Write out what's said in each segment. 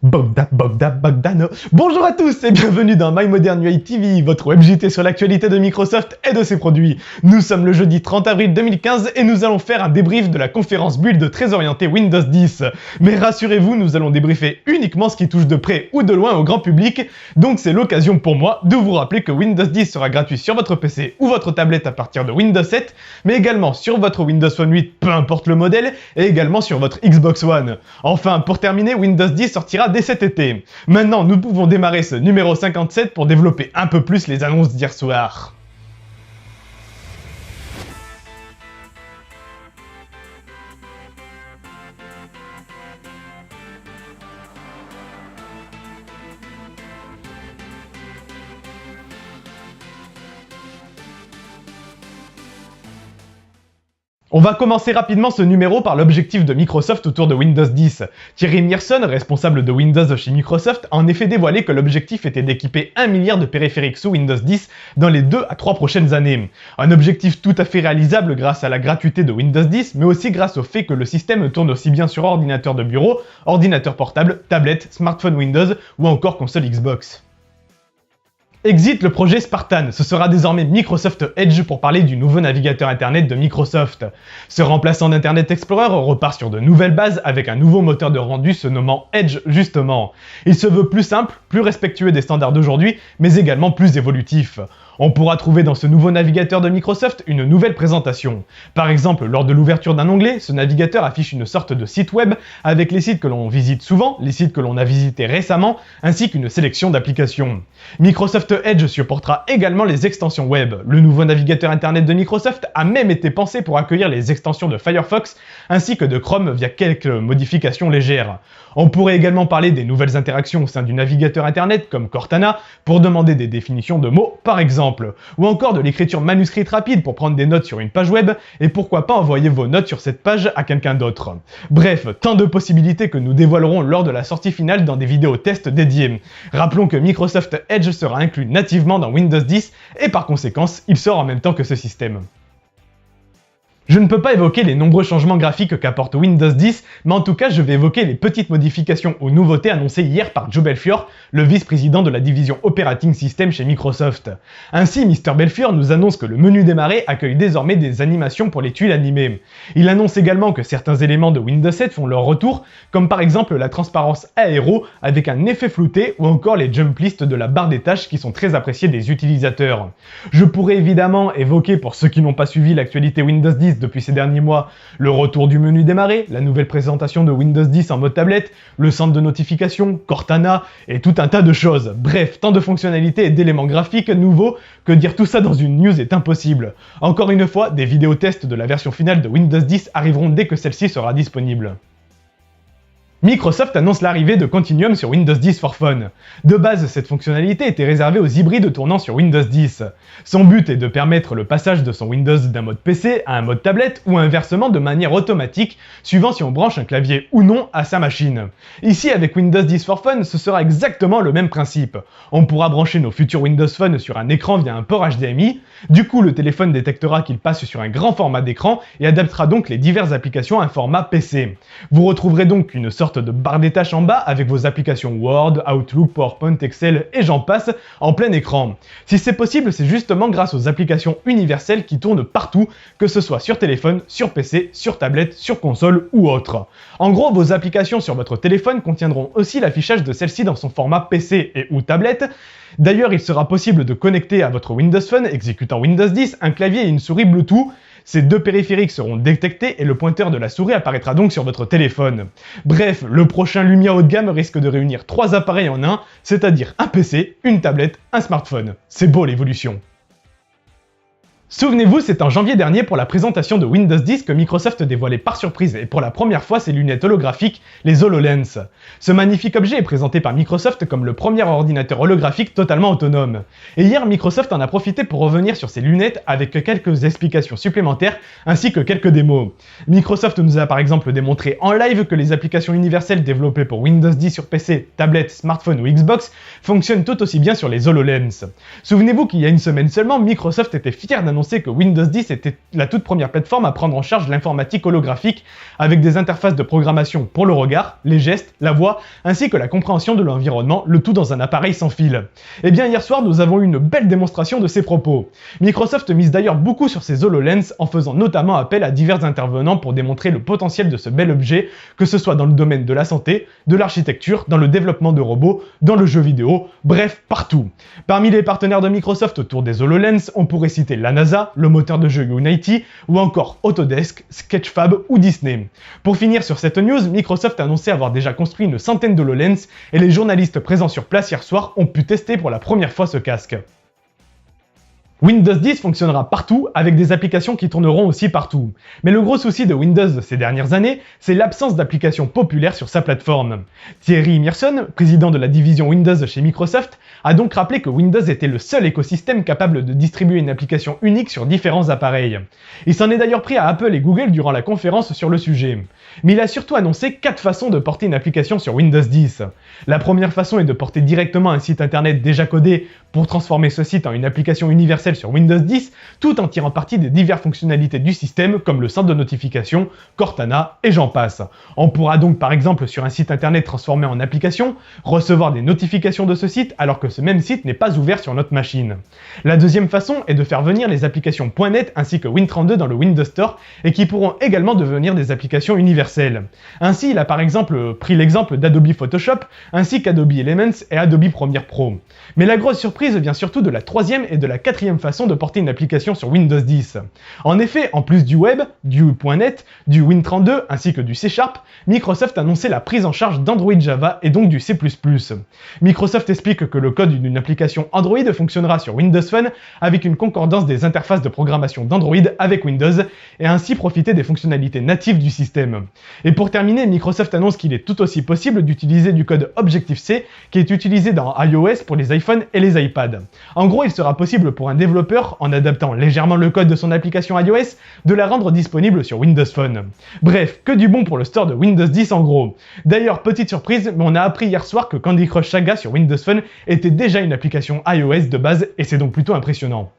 Bogdano. Bonjour à tous et bienvenue dans My Modern UI TV, votre web JT sur l'actualité de Microsoft et de ses produits. Nous sommes le jeudi 30 avril 2015 et nous allons faire un débrief de la conférence build très orientée Windows 10. Mais rassurez-vous, nous allons débriefer uniquement ce qui touche de près ou de loin au grand public, donc c'est l'occasion pour moi de vous rappeler que Windows 10 sera gratuit sur votre PC ou votre tablette à partir de Windows 7, mais également sur votre Windows Phone 8, peu importe le modèle, et également sur votre Xbox One. Enfin, pour terminer, Windows 10 sortira dès cet été. Maintenant, nous pouvons démarrer ce numéro 57 pour développer un peu plus les annonces d'hier soir. On va commencer rapidement ce numéro par l'objectif de Microsoft autour de Windows 10. Thierry Myerson, responsable de Windows chez Microsoft, a en effet dévoilé que l'objectif était d'équiper 1 milliard de périphériques sous Windows 10 dans les 2 à 3 prochaines années. Un objectif tout à fait réalisable grâce à la gratuité de Windows 10, mais aussi grâce au fait que le système tourne aussi bien sur ordinateur de bureau, ordinateur portable, tablette, smartphone Windows ou encore console Xbox. Exit le projet Spartan, ce sera désormais Microsoft Edge pour parler du nouveau navigateur internet de Microsoft. Ce remplaçant d'Internet Explorer repart sur de nouvelles bases avec un nouveau moteur de rendu se nommant Edge justement. Il se veut plus simple, plus respectueux des standards d'aujourd'hui, mais également plus évolutif. On pourra trouver dans ce nouveau navigateur de Microsoft une nouvelle présentation. Par exemple, lors de l'ouverture d'un onglet, ce navigateur affiche une sorte de site web avec les sites que l'on visite souvent, les sites que l'on a visités récemment, ainsi qu'une sélection d'applications. Microsoft Edge supportera également les extensions web. Le nouveau navigateur internet de Microsoft a même été pensé pour accueillir les extensions de Firefox ainsi que de Chrome via quelques modifications légères. On pourrait également parler des nouvelles interactions au sein du navigateur internet comme Cortana pour demander des définitions de mots par exemple, ou encore de l'écriture manuscrite rapide pour prendre des notes sur une page web et pourquoi pas envoyer vos notes sur cette page à quelqu'un d'autre. Bref, tant de possibilités que nous dévoilerons lors de la sortie finale dans des vidéos tests dédiées. Rappelons que Microsoft Edge sera inclus nativement dans Windows 10 et par conséquence, il sort en même temps que ce système. Je ne peux pas évoquer les nombreux changements graphiques qu'apporte Windows 10, mais en tout cas je vais évoquer les petites modifications ou nouveautés annoncées hier par Joe Belfiore, le vice-président de la division Operating System chez Microsoft. Ainsi, Mr Belfiore nous annonce que le menu démarrer accueille désormais des animations pour les tuiles animées. Il annonce également que certains éléments de Windows 7 font leur retour, comme par exemple la transparence aéro avec un effet flouté ou encore les jump lists de la barre des tâches qui sont très appréciés des utilisateurs. Je pourrais évidemment évoquer pour ceux qui n'ont pas suivi l'actualité Windows 10 depuis ces derniers mois, le retour du menu démarrer, la nouvelle présentation de Windows 10 en mode tablette, le centre de notification, Cortana et tout un tas de choses. Bref, tant de fonctionnalités et d'éléments graphiques nouveaux que dire tout ça dans une news est impossible. Encore une fois, des vidéos tests de la version finale de Windows 10 arriveront dès que celle-ci sera disponible. Microsoft annonce l'arrivée de Continuum sur Windows 10 for Phone. De base, cette fonctionnalité était réservée aux hybrides tournant sur Windows 10. Son but est de permettre le passage de son Windows d'un mode PC à un mode tablette ou inversement de manière automatique, suivant si on branche un clavier ou non à sa machine. Ici, avec Windows 10 for Phone, ce sera exactement le même principe. On pourra brancher nos futurs Windows Phone sur un écran via un port HDMI. Du coup, le téléphone détectera qu'il passe sur un grand format d'écran et adaptera donc les diverses applications à un format PC. Vous retrouverez donc une sorte de barre des tâches en bas avec vos applications Word, Outlook, PowerPoint, Excel et j'en passe en plein écran. Si c'est possible, c'est justement grâce aux applications universelles qui tournent partout, que ce soit sur téléphone, sur PC, sur tablette, sur console ou autre. En gros, vos applications sur votre téléphone contiendront aussi l'affichage de celle-ci dans son format PC et ou tablette. D'ailleurs, il sera possible de connecter à votre Windows Phone exécutant Windows 10 un clavier et une souris Bluetooth. Ces deux périphériques seront détectés et le pointeur de la souris apparaîtra donc sur votre téléphone. Bref, le prochain Lumia haut de gamme risque de réunir 3 appareils en un, c'est-à-dire un PC, une tablette, un smartphone. C'est beau l'évolution. Souvenez-vous, c'est en janvier dernier pour la présentation de Windows 10 que Microsoft dévoilait par surprise et pour la première fois ses lunettes holographiques, les HoloLens. Ce magnifique objet est présenté par Microsoft comme le premier ordinateur holographique totalement autonome. Et hier, Microsoft en a profité pour revenir sur ces lunettes avec quelques explications supplémentaires ainsi que quelques démos. Microsoft nous a par exemple démontré en live que les applications universelles développées pour Windows 10 sur PC, tablette, smartphone ou Xbox fonctionnent tout aussi bien sur les HoloLens. Souvenez-vous qu'il y a une semaine seulement, Microsoft était fier d'annoncer annoncé que Windows 10 était la toute première plateforme à prendre en charge l'informatique holographique avec des interfaces de programmation pour le regard, les gestes, la voix, ainsi que la compréhension de l'environnement, le tout dans un appareil sans fil. Et bien hier soir, nous avons eu une belle démonstration de ces propos. Microsoft mise d'ailleurs beaucoup sur ses HoloLens en faisant notamment appel à divers intervenants pour démontrer le potentiel de ce bel objet, que ce soit dans le domaine de la santé, de l'architecture, dans le développement de robots, dans le jeu vidéo, bref, partout. Parmi les partenaires de Microsoft autour des HoloLens, on pourrait citer la NASA, le moteur de jeu Unity, ou encore Autodesk, Sketchfab ou Disney. Pour finir sur cette news, Microsoft a annoncé avoir déjà construit une centaine d'HoloLens et les journalistes présents sur place hier soir ont pu tester pour la première fois ce casque. Windows 10 fonctionnera partout avec des applications qui tourneront aussi partout. Mais le gros souci de Windows ces dernières années, c'est l'absence d'applications populaires sur sa plateforme. Thierry Myerson, président de la division Windows chez Microsoft, a donc rappelé que Windows était le seul écosystème capable de distribuer une application unique sur différents appareils. Il s'en est d'ailleurs pris à Apple et Google durant la conférence sur le sujet. Mais il a surtout annoncé 4 façons de porter une application sur Windows 10. La première façon est de porter directement un site internet déjà codé pour transformer ce site en une application universelle sur Windows 10, tout en tirant parti des diverses fonctionnalités du système comme le centre de notification, Cortana et j'en passe. On pourra donc par exemple sur un site internet transformé en application, recevoir des notifications de ce site alors que ce même site n'est pas ouvert sur notre machine. La deuxième façon est de faire venir les applications .NET ainsi que Win32 dans le Windows Store et qui pourront également devenir des applications universelles. Ainsi, il a par exemple pris l'exemple d'Adobe Photoshop ainsi qu'Adobe Elements et Adobe Premiere Pro. Mais la grosse surprise vient surtout de la troisième et de la quatrième façon de porter une application sur Windows 10. En effet, en plus du web, du .NET, du Win32 ainsi que du C#, Microsoft a annoncé la prise en charge d'Android Java et donc du C++. Microsoft explique que le code d'une application Android fonctionnera sur Windows Phone avec une concordance des interfaces de programmation d'Android avec Windows et ainsi profiter des fonctionnalités natives du système. Et pour terminer, Microsoft annonce qu'il est tout aussi possible d'utiliser du code Objective-C qui est utilisé dans iOS pour les iPhones et les iPads. En gros, il sera possible pour un développeur, en adaptant légèrement le code de son application iOS, de la rendre disponible sur Windows Phone. Bref, que du bon pour le store de Windows 10 en gros. D'ailleurs, petite surprise, mais on a appris hier soir que Candy Crush Saga sur Windows Phone était déjà une application iOS de base et c'est donc plutôt impressionnant.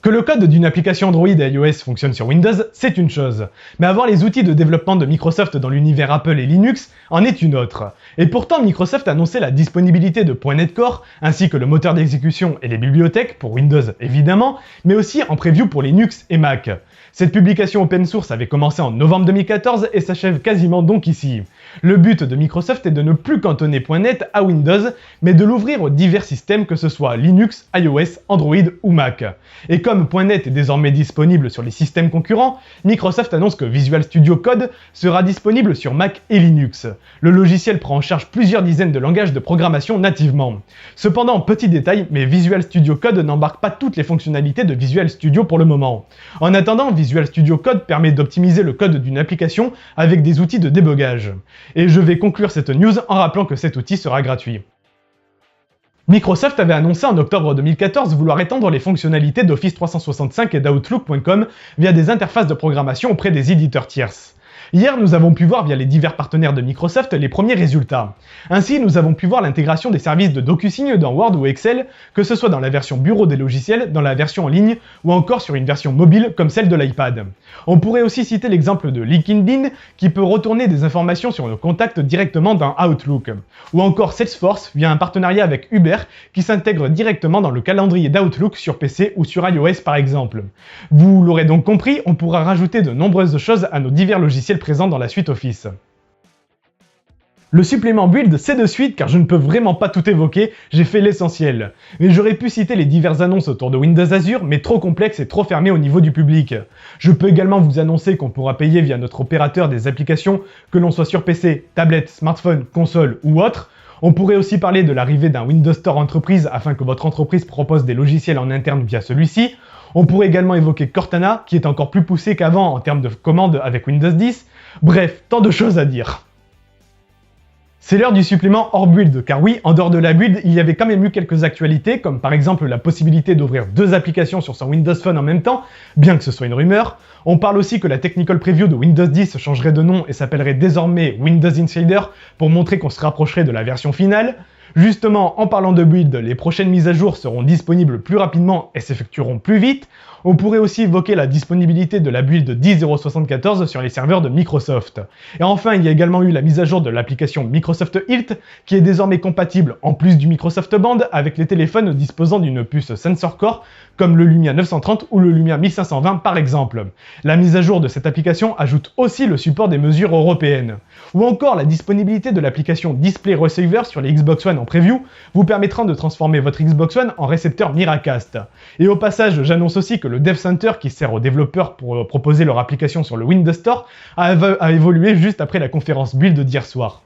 Que le code d'une application Android et iOS fonctionne sur Windows, c'est une chose. Mais avoir les outils de développement de Microsoft dans l'univers Apple et Linux en est une autre. Et pourtant, Microsoft a annoncé la disponibilité de .NET Core, ainsi que le moteur d'exécution et les bibliothèques, pour Windows évidemment, mais aussi en preview pour Linux et Mac. Cette publication open source avait commencé en novembre 2014 et s'achève quasiment donc ici. Le but de Microsoft est de ne plus cantonner .NET à Windows, mais de l'ouvrir aux divers systèmes que ce soit Linux, iOS, Android ou Mac. Et comme .NET est désormais disponible sur les systèmes concurrents, Microsoft annonce que Visual Studio Code sera disponible sur Mac et Linux. Le logiciel prend en charge plusieurs dizaines de langages de programmation nativement. Cependant, petit détail, mais Visual Studio Code n'embarque pas toutes les fonctionnalités de Visual Studio pour le moment. En attendant, Visual Studio Code permet d'optimiser le code d'une application avec des outils de débogage. Et je vais conclure cette news en rappelant que cet outil sera gratuit. Microsoft avait annoncé en octobre 2014 vouloir étendre les fonctionnalités d'Office 365 et d'Outlook.com via des interfaces de programmation auprès des éditeurs tierces. Hier, nous avons pu voir via les divers partenaires de Microsoft les premiers résultats. Ainsi, nous avons pu voir l'intégration des services de DocuSign dans Word ou Excel, que ce soit dans la version bureau des logiciels, dans la version en ligne, ou encore sur une version mobile comme celle de l'iPad. On pourrait aussi citer l'exemple de LinkedIn, qui peut retourner des informations sur nos contacts directement dans Outlook. Ou encore Salesforce, via un partenariat avec Uber, qui s'intègre directement dans le calendrier d'Outlook sur PC ou sur iOS par exemple. Vous l'aurez donc compris, on pourra rajouter de nombreuses choses à nos divers logiciels présents dans la suite Office. Le supplément build, c'est de suite car je ne peux vraiment pas tout évoquer, j'ai fait l'essentiel. Mais j'aurais pu citer les diverses annonces autour de Windows Azure, mais trop complexes et trop fermées au niveau du public. Je peux également vous annoncer qu'on pourra payer via notre opérateur des applications, que l'on soit sur PC, tablette, smartphone, console ou autre. On pourrait aussi parler de l'arrivée d'un Windows Store Entreprise afin que votre entreprise propose des logiciels en interne via celui-ci. On pourrait également évoquer Cortana, qui est encore plus poussé qu'avant en termes de commandes avec Windows 10. Bref, tant de choses à dire. C'est l'heure du supplément hors build, car oui, en dehors de la build, il y avait quand même eu quelques actualités, comme par exemple la possibilité d'ouvrir 2 applications sur son Windows Phone en même temps, bien que ce soit une rumeur. On parle aussi que la Technical Preview de Windows 10 changerait de nom et s'appellerait désormais Windows Insider pour montrer qu'on se rapprocherait de la version finale. Justement, en parlant de build, les prochaines mises à jour seront disponibles plus rapidement et s'effectueront plus vite. On pourrait aussi évoquer la disponibilité de la build 10.074 sur les serveurs de Microsoft. Et enfin, il y a également eu la mise à jour de l'application Microsoft Hilt, qui est désormais compatible en plus du Microsoft Band avec les téléphones disposant d'une puce Sensor Core, comme le Lumia 930 ou le Lumia 1520 par exemple. La mise à jour de cette application ajoute aussi le support des mesures européennes. Ou encore la disponibilité de l'application Display Receiver sur les Xbox One en preview vous permettra de transformer votre Xbox One en récepteur Miracast. Et au passage, j'annonce aussi que le Dev Center qui sert aux développeurs pour proposer leur application sur le Windows Store a évolué juste après la conférence build d'hier soir.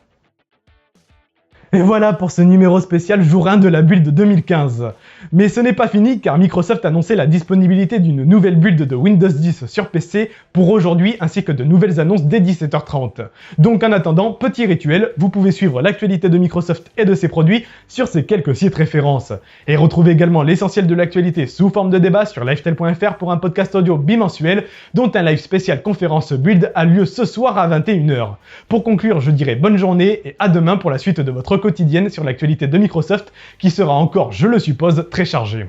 Et voilà pour ce numéro spécial jour 1 de la build 2015. Mais ce n'est pas fini car Microsoft a annoncé la disponibilité d'une nouvelle build de Windows 10 sur PC pour aujourd'hui ainsi que de nouvelles annonces dès 17h30. Donc en attendant, petit rituel, vous pouvez suivre l'actualité de Microsoft et de ses produits sur ces quelques sites références. Et retrouvez également l'essentiel de l'actualité sous forme de débat sur lifestyle.fr pour un podcast audio bimensuel dont un live spécial conférence build a lieu ce soir à 21h. Pour conclure, je dirais bonne journée et à demain pour la suite de votre quotidienne sur l'actualité de Microsoft qui sera encore, je le suppose, très chargée.